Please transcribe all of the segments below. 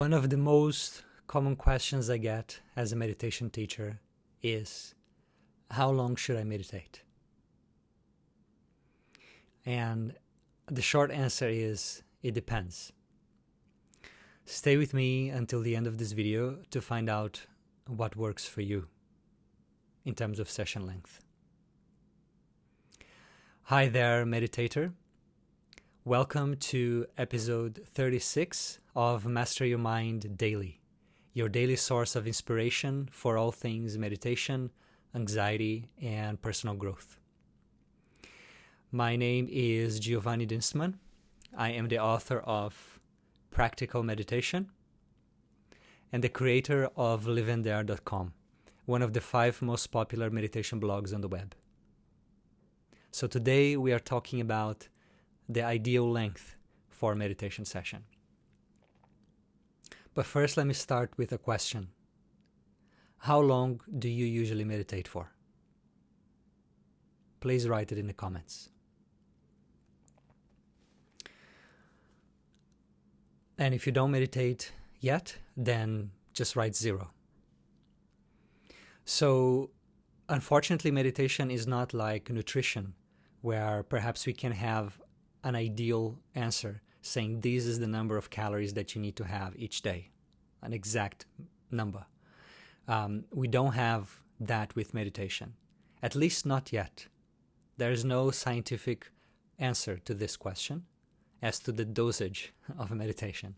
One of the most common questions I get as a meditation teacher is, how long should I meditate? And the short answer is, it depends. Stay with me until the end of this video to find out what works for you in terms of session length. Hi there, meditator. Welcome to episode 36 of Master Your Mind Daily, your daily source of inspiration for all things meditation, anxiety, and personal growth. My name is Giovanni Dinsman. I am the author of Practical Meditation and the creator of liveinthare.com, one of the 5 most popular meditation blogs on the web. So today we are talking about the ideal length for a meditation session. But first, let me start with a question. How long do you usually meditate for? Please write it in the comments. And if you don't meditate yet, then just write 0. So, unfortunately, meditation is not like nutrition, where perhaps we can have an ideal answer saying this is the number of calories that you need to have each day, an exact number. We don't have that with meditation, at least not yet. There is no scientific answer to this question as to the dosage of meditation.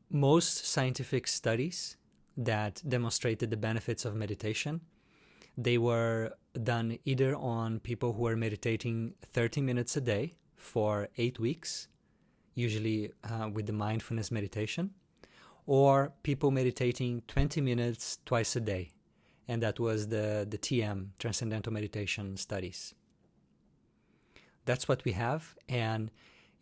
Most scientific studies that demonstrated the benefits of meditation, they were done either on people who are meditating 30 minutes a day for 8 weeks, usually with the mindfulness meditation, or people meditating 20 minutes twice a day. And that was the TM, Transcendental Meditation Studies. That's what we have. And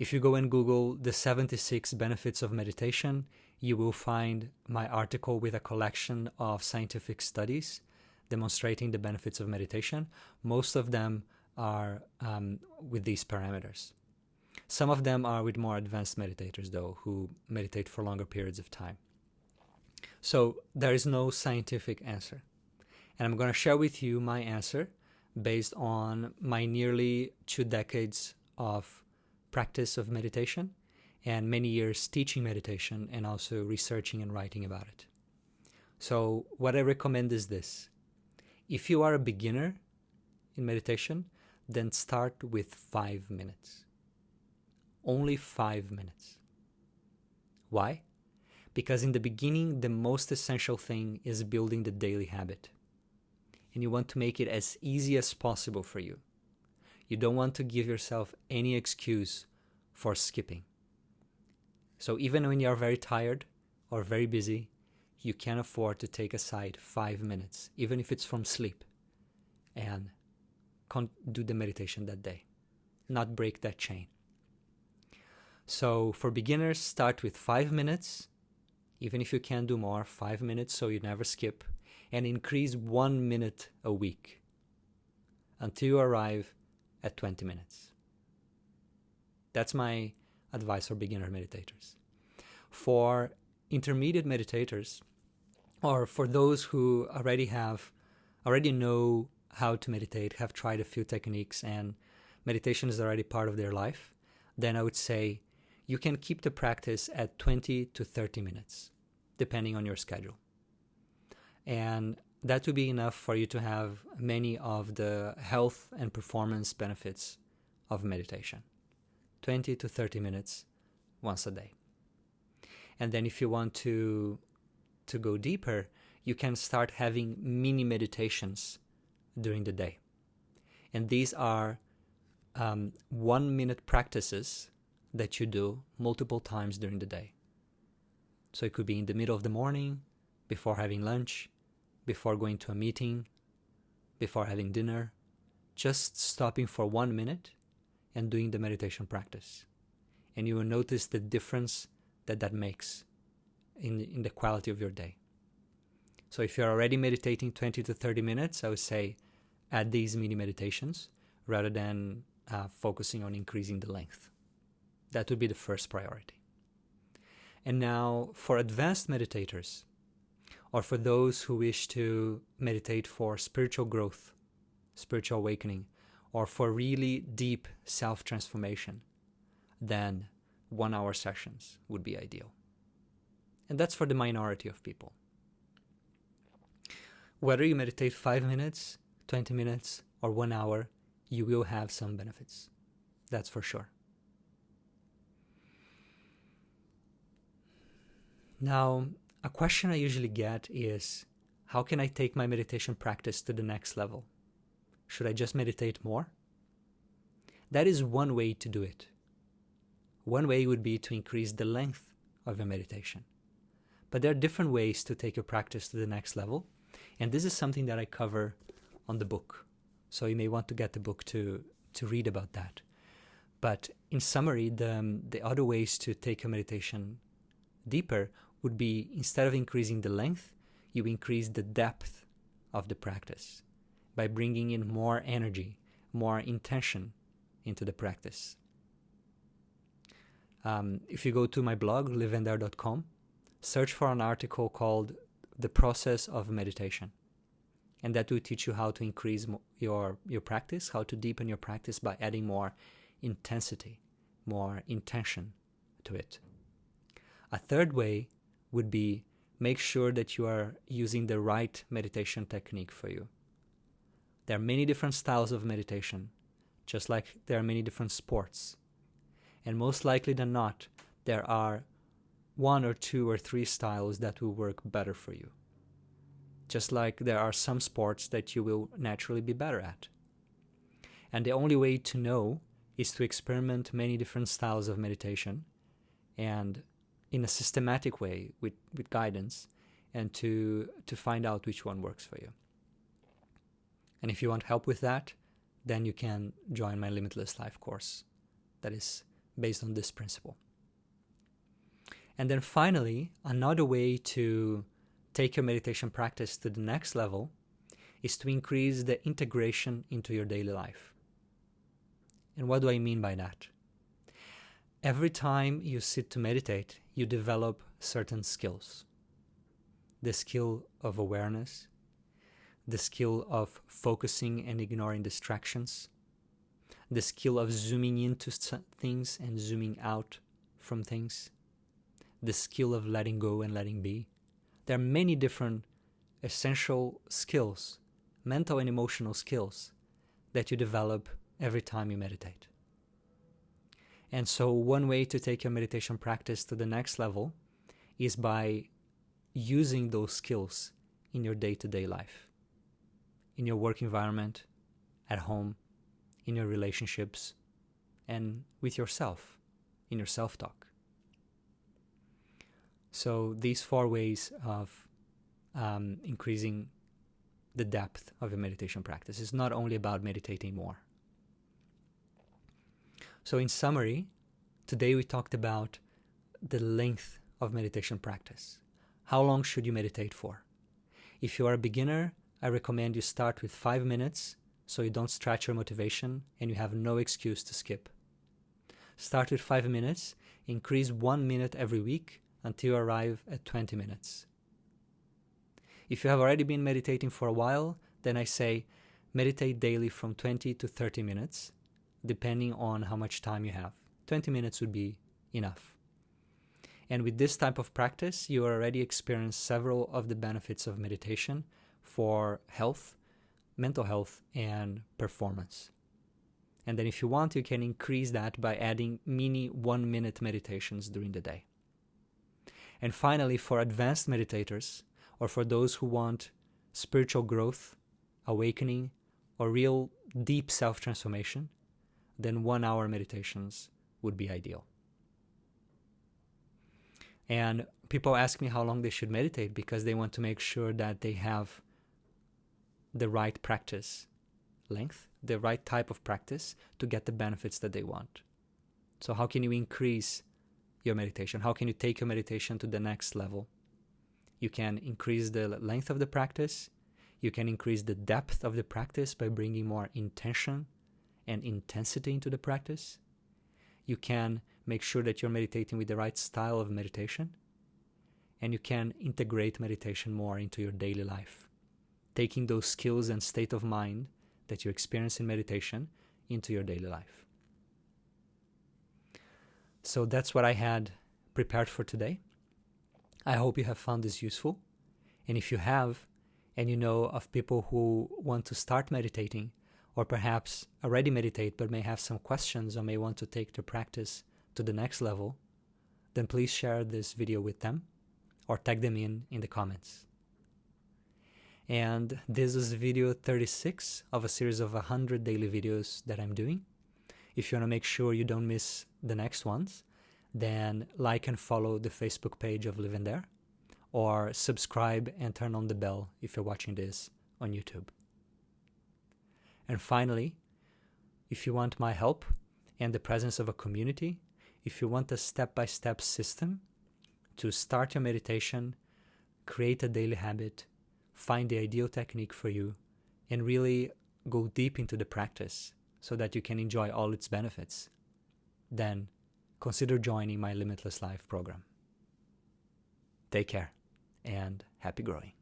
if you go and Google the 76 benefits of meditation, you will find my article with a collection of scientific studies demonstrating the benefits of meditation. Most of them are with these parameters. Some of them are with more advanced meditators, though, who meditate for longer periods of time. So there is no scientific answer. And I'm going to share with you my answer based on my nearly 2 decades of practice of meditation and many years teaching meditation and also researching and writing about it. So what I recommend is this. If you are a beginner in meditation, then start with 5 minutes. Only 5 minutes. Why? Because in the beginning, the most essential thing is building the daily habit. And you want to make it as easy as possible for you. You don't want to give yourself any excuse for skipping. So even when you are very tired or very busy, you can afford to take aside 5 minutes, even if it's from sleep, and do the meditation that day, not break that chain. So for beginners, start with 5 minutes, even if you can do more, 5 minutes so you never skip, and increase 1 minute a week until you arrive at 20 minutes. That's my advice for beginner meditators. For intermediate meditators, or for those who already know how to meditate, have tried a few techniques, and meditation is already part of their life, then I would say you can keep the practice at 20 to 30 minutes, depending on your schedule. And that would be enough for you to have many of the health and performance benefits of meditation. 20 to 30 minutes once a day. And then if you want to go deeper, you can start having mini meditations during the day. And these are 1-minute practices that you do multiple times during the day. So it could be in the middle of the morning, before having lunch, before going to a meeting, before having dinner, just stopping for 1 minute and doing the meditation practice. And you will notice the difference that makes in the quality of your day. So if you're already meditating 20 to 30 minutes, I would say add these mini meditations rather than focusing on increasing the length. That would be the first priority. And now for advanced meditators, or for those who wish to meditate for spiritual growth, spiritual awakening, or for really deep self-transformation, then 1 hour sessions would be ideal. And that's for the minority of people. Whether you meditate 5 minutes, 20 minutes, or 1 hour, you will have some benefits. That's for sure. Now, a question I usually get is, how can I take my meditation practice to the next level? Should I just meditate more? That is one way to do it. One way would be to increase the length of your meditation. But there are different ways to take your practice to the next level, and this is something that I cover on the book. So you may want to get the book to read about that. But in summary, the other ways to take your meditation deeper would be, instead of increasing the length, you increase the depth of the practice by bringing in more energy, more intention into the practice. If you go to my blog, livendare.com, search for an article called The Process of Meditation. And that will teach you how to increase your practice, how to deepen your practice by adding more intensity, more intention to it. A third way would be, make sure that you are using the right meditation technique for you. There are many different styles of meditation, just like there are many different sports. And most likely than not, there are 1 or 2 or 3 styles that will work better for you. Just like there are some sports that you will naturally be better at. And the only way to know is to experiment many different styles of meditation, and in a systematic way with guidance, and to find out which one works for you. And if you want help with that, then you can join my Limitless Life course that is based on this principle. And then finally, another way to take your meditation practice to the next level is to increase the integration into your daily life. And what do I mean by that? Every time you sit to meditate, you develop certain skills. The skill of awareness, the skill of focusing and ignoring distractions, the skill of zooming into things and zooming out from things, the skill of letting go and letting be. There are many different essential skills, mental and emotional skills, that you develop every time you meditate. And so one way to take your meditation practice to the next level is by using those skills in your day-to-day life, in your work environment, at home, in your relationships, and with yourself, in your self-talk. So these 4 ways of increasing the depth of your meditation practice is not only about meditating more. So in summary, today we talked about the length of meditation practice. How long should you meditate for? If you are a beginner, I recommend you start with 5 minutes so you don't stretch your motivation and you have no excuse to skip. Start with 5 minutes, increase 1 minute every week until you arrive at 20 minutes. If you have already been meditating for a while, then I say meditate daily from 20 to 30 minutes, depending on how much time you have. 20 minutes would be enough. And with this type of practice, you already experience several of the benefits of meditation for health, mental health, and performance. And then if you want, you can increase that by adding mini 1-minute meditations during the day. And finally, for advanced meditators, or for those who want spiritual growth, awakening, or real deep self-transformation, then 1-hour meditations would be ideal. And people ask me how long they should meditate because they want to make sure that they have the right practice length, the right type of practice to get the benefits that they want. So how can you increase your meditation? How can you take your meditation to the next level? You can increase the length of the practice. You can increase the depth of the practice by bringing more intention and intensity into the practice. You can make sure that you're meditating with the right style of meditation, and you can integrate meditation more into your daily life, taking those skills and state of mind that you experience in meditation into your daily life. So that's what I had prepared for today. I hope you have found this useful. And if you have, and you know of people who want to start meditating, or perhaps already meditate but may have some questions or may want to take their practice to the next level, then please share this video with them or tag them in the comments. And this is video 36 of a series of 100 daily videos that I'm doing. If you want to make sure you don't miss the next ones, then like and follow the Facebook page of Living There, or subscribe and turn on the bell if you're watching this on YouTube. And finally, if you want my help and the presence of a community, if you want a step-by-step system to start your meditation, create a daily habit, find the ideal technique for you, and really go deep into the practice so that you can enjoy all its benefits, then consider joining my Limitless Life program. Take care and happy growing.